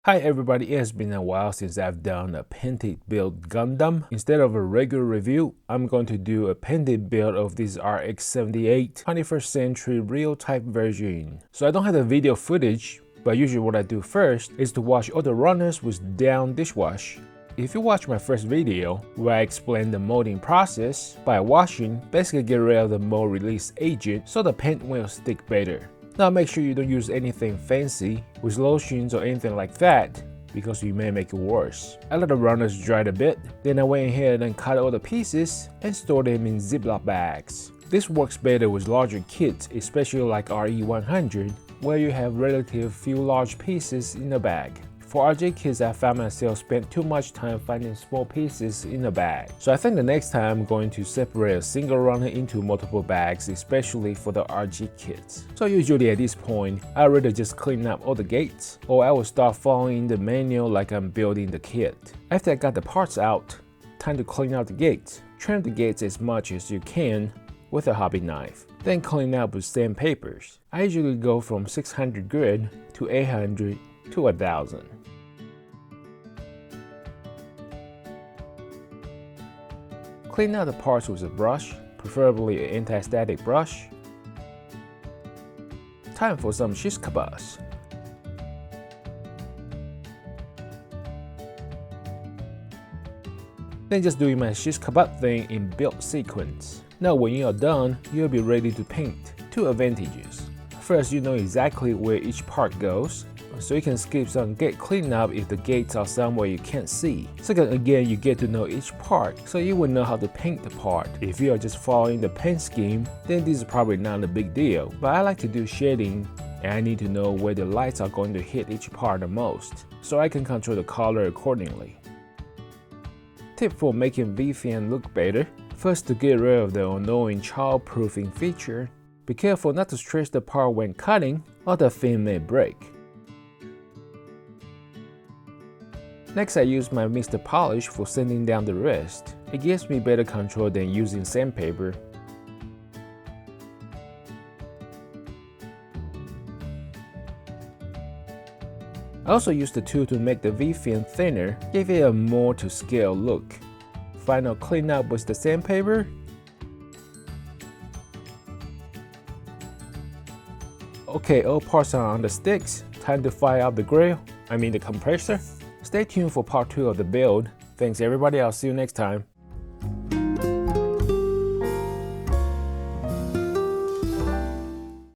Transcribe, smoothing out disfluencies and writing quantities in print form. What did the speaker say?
Hi everybody, it has been a while since I've done a painted build Gundam. Instead of a regular review, I'm going to do a painted build of this RX-78 21st century real type version. So I don't have the video footage, but usually what I do first is to wash all the runners with down dishwash. If you watch my first video, where I explain the molding process, by washing, basically get rid of the mold release agent so the paint will stick better. Now make sure you don't use anything fancy with lotions or anything like that, because you may make it worse. I let the runners dry a bit, then I went ahead and cut all the pieces and stored them in Ziploc bags. This works better with larger kits, especially like RE100, where you have relatively few large pieces in the bag. For RJ kits, I found myself spent too much time finding small pieces in a bag. So I think the next time I'm going to separate a single runner into multiple bags, especially for the RG kits. So usually at this point, I rather just clean up all the gates, or I will start following the manual like I'm building the kit. After I got the parts out, time to clean out the gates. Trim the gates as much as you can with a hobby knife. Then clean up with sandpapers. I usually go from 600 grit to 800 to 1000. Clean out the parts with a brush, preferably an anti-static brush. Time for some shish kebabs. Then just doing my shish kebab thing in build sequence. Now when you are done, you'll be ready to paint. Two advantages. First, you know exactly where each part goes, so you can skip some gate cleanup if the gates are somewhere you can't see. Second, again, you get to know each part, so you will know how to paint the part. If you are just following the paint scheme, then this is probably not a big deal, but I like to do shading, and I need to know where the lights are going to hit each part the most, so I can control the color accordingly. Tip for making V-fin look better. First, to get rid of the annoying childproofing feature, be careful not to stretch the part when cutting, or the fin may break. Next, I use my Mr. Polish for sanding down the rest. It gives me better control than using sandpaper. I also use the tool to make the V-fin thinner, give it a more to scale look. Final cleanup with the sandpaper. Okay, all parts are on the sticks. Time to fire up the the compressor. Stay tuned for part 2 of the build. Thanks everybody, I'll see you next time.